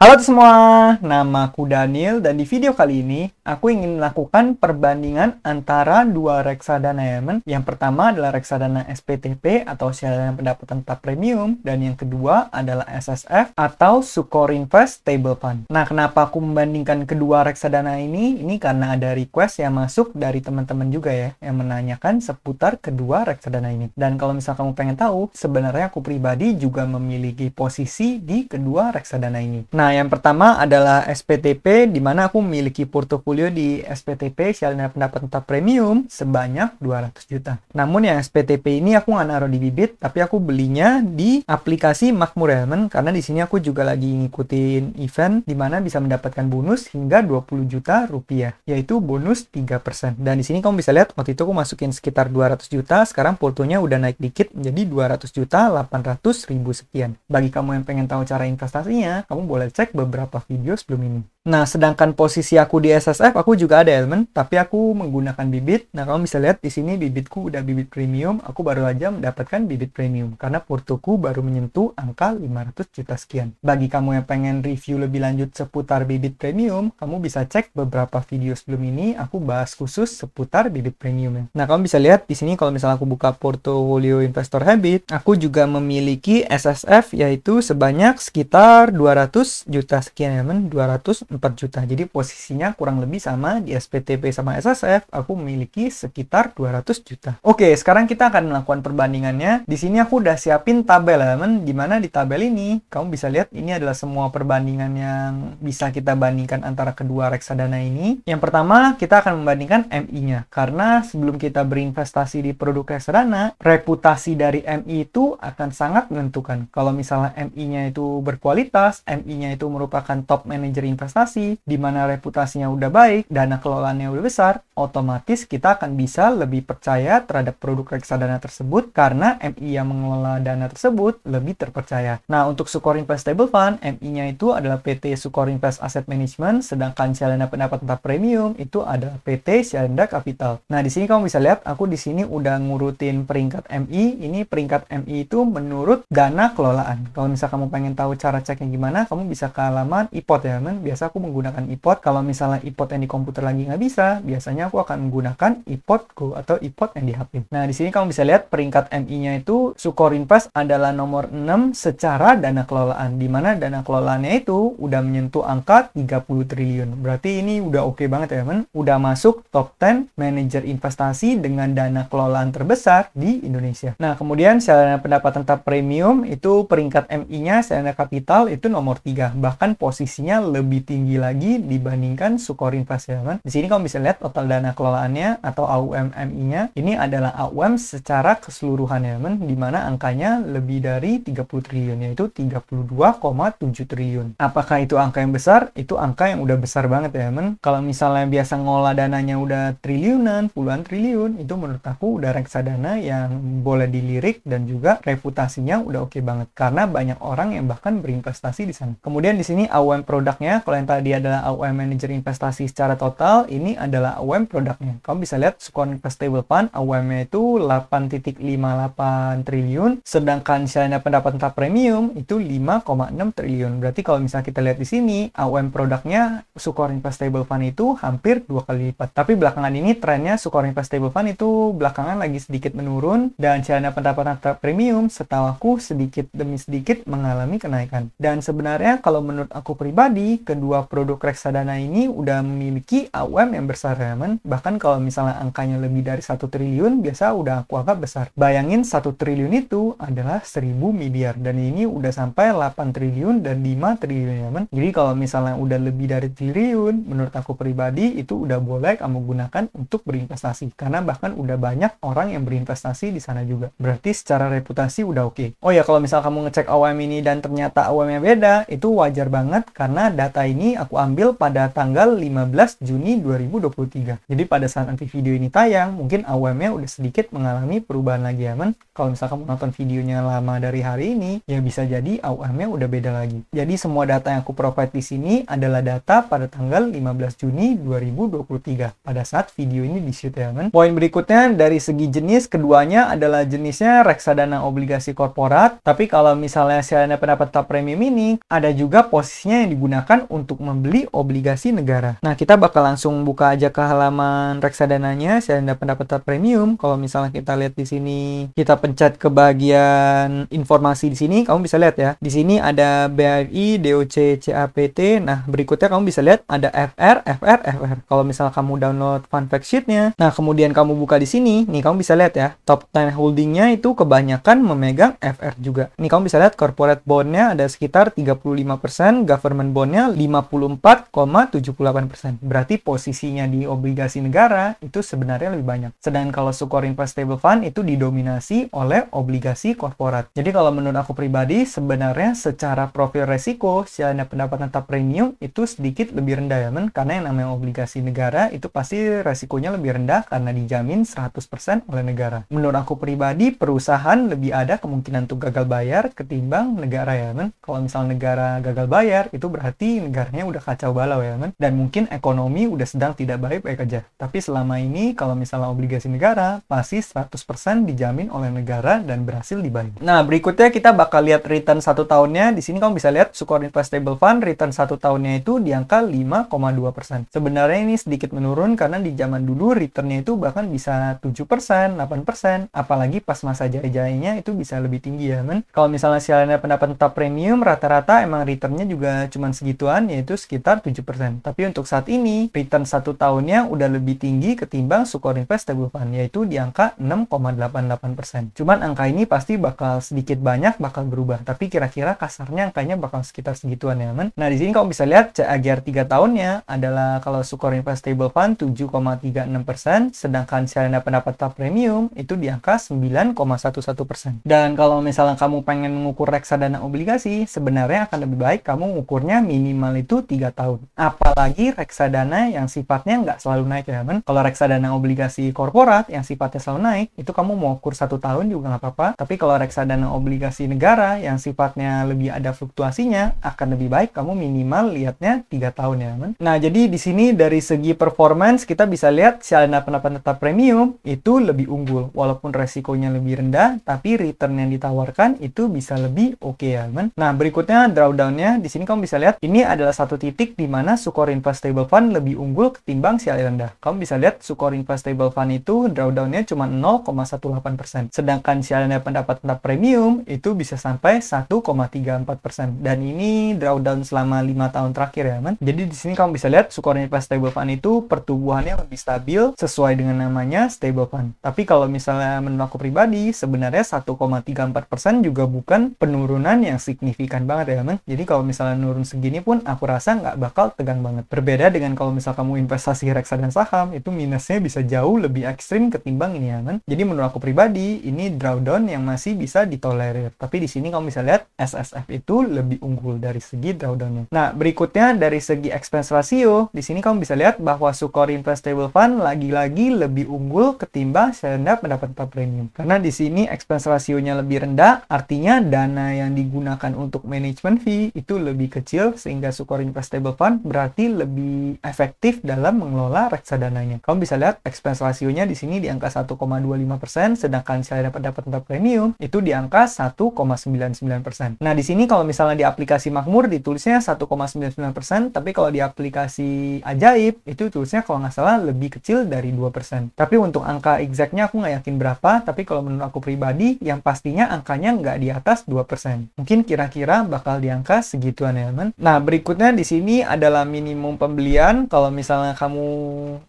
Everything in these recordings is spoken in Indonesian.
Halo semua, nama aku Daniel dan di video kali ini aku ingin melakukan perbandingan antara dua reksadana elemen. Yang pertama adalah reksadana SPTP atau Siaran Pendapatan Tetap Premium dan yang kedua adalah SSF atau Sukor Invest Stable Fund. Nah, kenapa aku membandingkan kedua reksadana ini? Ini karena ada request yang masuk dari teman-teman juga ya yang menanyakan seputar kedua reksadana ini. Dan kalau misal kamu pengen tahu, sebenarnya aku pribadi juga memiliki posisi di kedua reksadana ini. Nah, yang pertama adalah SPTP, di mana aku memiliki portofolio di SPTP Siaran Pendapatan Tetap Premium sebanyak 200 juta. Namun yang SPTP ini aku nggak naruh di Bibit, tapi aku belinya di aplikasi Makmur Elemen karena di sini aku juga lagi ngikutin event di mana bisa mendapatkan bonus hingga 20 juta rupiah, yaitu bonus 3%. Dan di sini kamu bisa lihat waktu itu aku masukin sekitar 200 juta, sekarang portonya udah naik dikit menjadi 200 juta 800 ribu sekian. Bagi kamu yang pengen tahu cara investasinya, kamu boleh cek beberapa video sebelum ini. Nah, sedangkan posisi aku di SSF, aku juga ada elemen, tapi aku menggunakan bibit. Nah, kamu bisa lihat di sini bibitku udah bibit premium. Aku baru aja mendapatkan bibit premium karena portoku baru menyentuh angka 500 juta sekian. Bagi kamu yang pengen review lebih lanjut seputar bibit premium, kamu bisa cek beberapa video sebelum ini. Aku bahas khusus seputar bibit premium. Nah, kamu bisa lihat di sini kalau misalnya aku buka portofolio investor habit, aku juga memiliki SSF yaitu sebanyak sekitar 200 juta sekian elemen, 204 juta. Jadi posisinya kurang lebih sama di SPTP sama SSF, aku memiliki sekitar 200 juta. Oke, sekarang kita akan melakukan perbandingannya. Di sini aku udah siapin tabel elemen, di mana di tabel ini kamu bisa lihat ini adalah semua perbandingan yang bisa kita bandingkan antara kedua reksadana ini. Yang pertama, kita akan membandingkan MI-nya. Karena sebelum kita berinvestasi di produk reksadana, reputasi dari MI itu akan sangat menentukan. Kalau misalnya MI-nya itu berkualitas, MI-nya itu merupakan top manager investasi, di mana reputasinya udah baik, dana kelolaannya udah besar, otomatis kita akan bisa lebih percaya terhadap produk reksadana tersebut karena MI yang mengelola dana tersebut lebih terpercaya. Nah, untuk Sukor Invest Stable Fund, MI-nya itu adalah PT Sukor Invest Asset Management, sedangkan Siaran Pendapatan Tetap Premium itu adalah PT Sialanda Capital. Nah, di sini kamu bisa lihat, aku di sini udah ngurutin peringkat MI. Ini peringkat MI itu menurut dana kelolaan. Kalau misal kamu pengen tahu cara ceknya gimana, kamu bisa ke halaman iPod ya, men. Biasa aku menggunakan iPod. Kalau misalnya iPod yang di komputer lagi nggak bisa, biasanya aku akan menggunakan iPod Go atau iPod yang di HP. Nah, di sini kamu bisa lihat peringkat MI-nya itu Sukor Invest adalah nomor 6 secara dana kelolaan, di mana dana kelolaannya itu udah menyentuh angka 30 triliun. Berarti ini udah oke banget ya, men. Udah masuk top 10 manajer investasi dengan dana kelolaan terbesar di Indonesia. Nah, kemudian Siaran Pendapatan Tetap Premium itu peringkat MI-nya Sialanda Capital itu nomor 3. Bahkan posisinya lebih tinggi lagi dibandingkan Sukor Invest ya, kan? Di sini kamu bisa lihat total dana kelolaannya atau AUM MI-nya. Ini adalah AUM secara keseluruhan ya, kan? Di mana angkanya lebih dari 30 triliun, yaitu 32,7 triliun. Apakah itu angka yang besar? Itu angka yang udah besar banget ya, kan? Kalau misalnya biasa ngolah dananya udah triliunan, puluhan triliun, itu menurut aku udah reksadana yang boleh dilirik dan juga reputasinya udah oke banget karena banyak orang yang bahkan berinvestasi di sana. Kemudian di sini AUM produknya, kalau yang tadi adalah AUM manajer investasi secara total, ini adalah AUM produknya. Kamu bisa lihat Sukor Invest Stable Fund AUM-nya itu 8,58 triliun, sedangkan Siaran Pendapatan Tetap Premium itu 5,6 triliun. Berarti kalau misalnya kita lihat di sini, AUM produknya Sukor Invest Stable Fund itu hampir 2 kali lipat. Tapi belakangan ini trennya Sukor Invest Stable Fund itu belakangan lagi sedikit menurun dan Siaran Pendapatan Tetap Premium setahu aku sedikit demi sedikit mengalami kenaikan. Dan sebenarnya kalau menurut aku pribadi, kedua produk reksadana ini udah memiliki AUM yang besar ya, men. Bahkan kalau misalnya angkanya lebih dari 1 triliun, biasa udah aku anggap besar. Bayangin 1 triliun itu adalah 1000 miliar dan ini udah sampai 8 triliun dan 5 triliun ya, men. Jadi kalau misalnya udah lebih dari triliun, menurut aku pribadi itu udah boleh kamu gunakan untuk berinvestasi karena bahkan udah banyak orang yang berinvestasi di sana juga. Berarti secara reputasi udah oke. Oh ya, kalau misal kamu ngecek AUM ini dan ternyata AUM-nya beda, itu wajar banget karena data ini ini aku ambil pada tanggal 15 Juni 2023. Jadi pada saat nanti video ini tayang, mungkin AUM-nya udah sedikit mengalami perubahan lagi ya, men. Kalau misalkan kamu nonton videonya lama dari hari ini, ya bisa jadi AUM-nya udah beda lagi. Jadi semua data yang aku provide di sini adalah data pada tanggal 15 Juni 2023 pada saat video ini di-shoot ya, men. Poin berikutnya dari segi jenis, keduanya adalah jenisnya reksadana obligasi korporat. Tapi kalau misalnya reksadana pendapat tetap premium ini, ada juga posisinya yang digunakan untuk membeli obligasi negara. Nah, kita bakal langsung buka aja ke halaman reksadananya, reksadana pendapat tetap premium. Kalau misalnya kita lihat di sini, kita pencet ke bagian informasi di sini, kamu bisa lihat ya. Di sini ada BRI, DOC, CAPT. Nah, berikutnya kamu bisa lihat ada FR, FR, FR. Kalau misalnya kamu download fun fact sheet-nya, nah kemudian kamu buka di sini, nih kamu bisa lihat ya, top 10 holding-nya itu kebanyakan memegang FR juga. Nih kamu bisa lihat corporate bond-nya ada sekitar 35%, government bond-nya 54,78%. Berarti posisinya di obligasi negara itu sebenarnya lebih banyak. Sedangkan kalau Sukor Investable Fund itu didominasi oleh obligasi korporat. Jadi kalau menurut aku pribadi, sebenarnya secara profil resiko, reksadana pendapat tetap premium itu sedikit lebih rendah ya, men. Karena yang namanya obligasi negara itu pasti resikonya lebih rendah karena dijamin 100% oleh negara. Menurut aku pribadi, perusahaan lebih ada kemungkinan untuk gagal bayar ketimbang negara ya, men. Kalau misal negara gagal bayar, itu berarti negaranya udah kacau balau ya, men. Dan mungkin ekonomi udah sedang tidak baik-baik aja. Tapi selama ini, kalau misalnya obligasi negara, pasti 100% dijamin oleh negara dan berhasil dibayar. Nah, berikutnya kita bakal lihat return 1 tahunnya. Di sini kamu bisa lihat Sukor Investable Fund, return 1 tahunnya itu di angka 5,2%. Sebenarnya ini sedikit menurun karena di zaman dulu returnnya itu bahkan bisa 7%, 8%. Apalagi pas masa jaya-jayanya itu bisa lebih tinggi ya, men. Kalau misalnya reksadana pendapat tetap premium, rata-rata emang returnnya juga cuma segituan, yaitu sekitar 7%. Tapi untuk saat ini, return 1 tahunnya udah lebih tinggi ketimbang Sukor Investable Fund, yaitu di angka 6,88%. Cuman angka ini pasti bakal sedikit banyak bakal berubah, tapi kira-kira kasarnya angkanya bakal sekitar segituan ya, men. Nah, di sini kamu bisa lihat CAGR 3 tahunnya adalah kalau Sukor Investable Fund 7,36%, sedangkan reksadana pendapat tetap premium itu di angka 9,11%. Dan kalau misalnya kamu pengen mengukur reksadana obligasi, sebenarnya akan lebih baik kamu mengukurnya minimal itu 3 tahun. Apalagi reksadana yang sifatnya nggak selalu naik ya, men. Kalau reksadana obligasi korporat yang sifatnya selalu naik, itu kamu mau ukur 1 tahun juga nggak apa-apa. Tapi kalau reksadana obligasi negara yang sifatnya lebih ada fluktuasinya, akan lebih baik kamu minimal lihatnya 3 tahun ya, men. Nah, jadi di sini dari segi performance kita bisa lihat reksadana pendapat tetap premium itu lebih unggul. Walaupun resikonya lebih rendah, tapi return yang ditawarkan itu bisa lebih oke ya, men. Nah, berikutnya drawdown-nya. Di sini kamu bisa lihat ini adalah satu titik di mana Sukor Investable Fund lebih unggul ketimbang CLI rendah. Kamu bisa lihat Sukor Investable Fund itu drawdown-nya cuma 0,18%. Sedangkan reksadana pendapat tetap premium itu bisa sampai 1,34%. Dan ini drawdown selama 5 tahun terakhir ya, men. Jadi di sini kamu bisa lihat Sukor Investable Fund itu pertumbuhannya lebih stabil sesuai dengan namanya stable fund. Tapi kalau misalnya menurut aku pribadi, sebenarnya 1,34% juga bukan penurunan yang signifikan banget ya, men. Jadi kalau misalnya nurun segini pun aku rasa nggak bakal tegang banget. Berbeda dengan kalau misal kamu investasi reksadana saham, itu minusnya bisa jauh lebih ekstrim ketimbang ini ya, men. Jadi menurut aku pribadi, ini drawdown yang masih bisa ditolerir. Tapi di sini kamu bisa lihat SSF itu lebih unggul dari segi drawdownnya. Nah, berikutnya dari segi expense ratio, di sini kamu bisa lihat bahwa Sukor Investable Fund lagi-lagi lebih unggul ketimbang reksadana pendapat tetap premium. Karena di sini expense rasionya lebih rendah, artinya dana yang digunakan untuk management fee itu lebih kecil, sehingga Sukor Investable Fund berarti lebih efektif dalam mengelola reksadananya. Kamu bisa lihat expense rasionya di sini di angka 1,25%, sedangkan reksadana pendapat tetap premium itu di angka 1,99%. Nah, di sini kalau misalnya di aplikasi Makmur ditulisnya 1,99%, tapi kalau di aplikasi Ajaib itu tulisnya kalau nggak salah lebih kecil dari 2%. Tapi untuk angka exactnya aku nggak yakin berapa, tapi kalau menurut aku pribadi, yang pastinya angkanya nggak di atas 2%. Mungkin kira-kira bakal di angka segituan ya, men. Nah, berikutnya di sini adalah minimum pembelian. Kalau misalnya kamu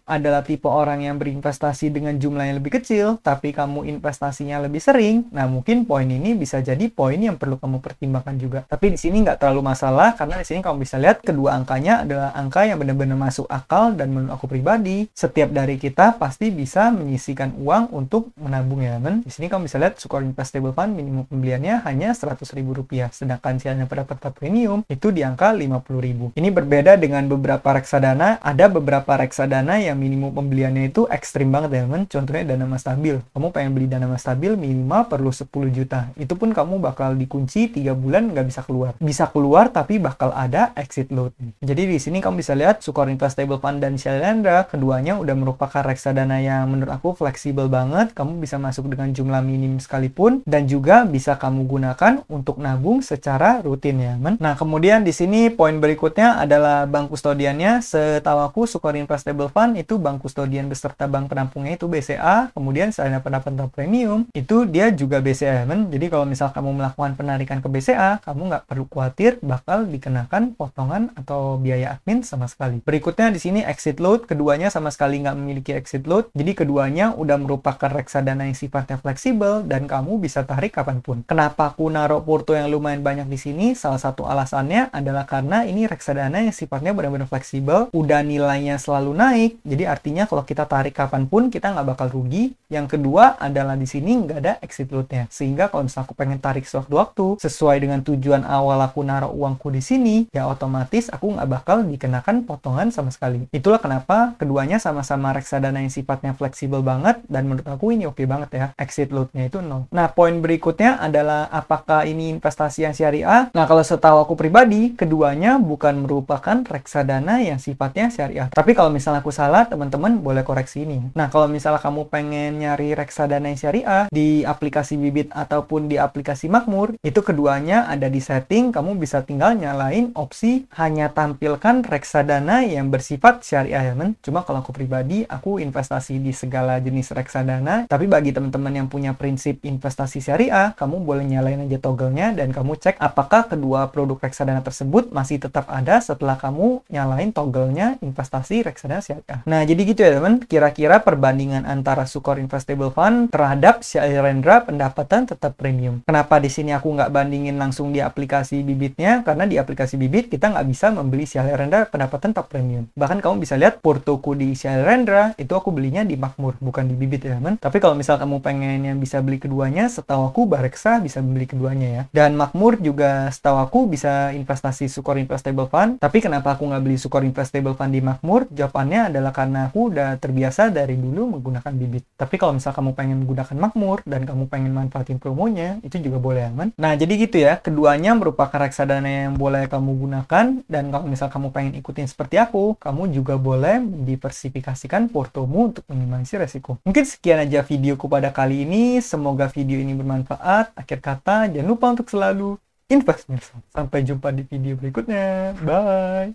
adalah tipe orang yang berinvestasi dengan jumlah yang lebih kecil, tapi kamu investasinya lebih sering, nah mungkin poin ini bisa jadi poin yang perlu kamu pertimbangkan juga. Tapi di sini nggak terlalu masalah, karena di sini kamu bisa lihat kedua angkanya adalah angka yang benar-benar masuk akal, dan menurut aku pribadi, setiap dari kita pasti bisa menyisihkan uang untuk menabung ya, men. Di sini kamu bisa lihat Sukor Investable Fund minimum pembeliannya hanya Rp100.000, sedangkan reksadana pendapat tetap premium itu di angka Rp50.000. 10.000. Ini berbeda dengan beberapa reksadana. Ada beberapa reksadana yang minimum pembeliannya itu ekstrim banget ya, teman. Contohnya Dana Mas Stabil. Kamu pengen beli Dana Mas Stabil minimal perlu 10 juta. Itu pun kamu bakal dikunci 3 bulan nggak bisa keluar. Bisa keluar tapi bakal ada exit load. Jadi di sini kamu bisa lihat Sukor Investable Fund dan Shalendra, keduanya udah merupakan reksadana yang menurut aku fleksibel banget. Kamu bisa masuk dengan jumlah minim sekalipun dan juga bisa kamu gunakan untuk nabung secara rutin ya, teman. Nah, kemudian di sini poin berikutnya adalah bank kustodiannya. Setahu aku Sukor Investable Fund itu bank kustodian beserta bank penampungnya itu BCA. Kemudian saldo pendapatan premium itu dia juga BCA, teman. Jadi kalau misal kamu melakukan penarikan ke BCA, kamu nggak perlu khawatir bakal dikenakan potongan atau biaya admin sama sekali. Berikutnya di sini exit load, keduanya sama sekali nggak memiliki exit load. Jadi keduanya udah merupakan reksadana yang sifatnya fleksibel dan kamu bisa tarik kapanpun. Kenapa aku naruh porto yang lumayan banyak di sini? Salah satu alasannya adalah karena ini reksadana yang sifatnya benar-benar fleksibel, udah nilainya selalu naik. Jadi artinya kalau kita tarik kapanpun kita nggak bakal rugi. Yang kedua adalah di sini nggak ada exit load-nya. Sehingga kalau misalnya aku pengen tarik sewaktu-waktu sesuai dengan tujuan awal aku naruh uangku di sini, ya otomatis aku nggak bakal dikenakan potongan sama sekali. Itulah kenapa keduanya sama-sama reksadana yang sifatnya fleksibel banget dan menurut aku ini oke banget ya. Exit load-nya itu 0. Nah, poin berikutnya adalah apakah ini investasi yang syariah? Nah, kalau setahu aku pribadi, keduanya bukan merupakan reksadana yang sifatnya syariah. Tapi kalau misalnya aku salah, teman-teman boleh koreksi ini. Nah, kalau misalnya kamu pengen nyari reksadana yang syariah di aplikasi Bibit ataupun di aplikasi Makmur, itu keduanya ada di setting, kamu bisa tinggal nyalain opsi hanya tampilkan reksadana yang bersifat syariah ya, teman. Cuma kalau aku pribadi, aku investasi di segala jenis reksadana. Tapi bagi teman-teman yang punya prinsip investasi syariah, kamu boleh nyalain aja toggle-nya dan kamu cek apakah kedua produk reksadana tersebut masih tetap ada setelah kamu nyalain toggle-nya investasi reksadana syariah. Nah, jadi gitu ya, teman. Kira-kira perbandingan antara Sukor Investable Fund terhadap Shalendra pendapatan tetap premium. Kenapa di sini aku nggak bandingin langsung di aplikasi Bibitnya? Karena di aplikasi Bibit kita nggak bisa membeli Shalendra pendapatan top premium. Bahkan kamu bisa lihat portoku di Shalendra itu aku belinya di Makmur, bukan di Bibit ya, teman. Tapi kalau misal kamu pengen yang bisa beli keduanya, setahu aku Bareksa bisa beli keduanya ya. Dan Makmur juga setahu aku bisa investasi Sukor Investable Fund. Tapi kenapa aku nggak beli Sukor Investable Fund di Makmur? Jawabannya adalah karena aku udah terbiasa dari dulu menggunakan Bibit. Tapi kalau misal kamu pengen menggunakan Makmur dan kamu pengen manfaatin promonya, itu juga boleh, aman. Nah, jadi gitu ya. Keduanya merupakan reksadana yang boleh kamu gunakan dan kalau misal kamu pengen ikutin seperti aku, kamu juga boleh diversifikasikan portomu untuk minimalisir resiko. Mungkin sekian aja videoku pada kali ini. Semoga video ini bermanfaat. Akhir kata, jangan lupa untuk selalu invest. Sampai jumpa di video berikutnya. Bye!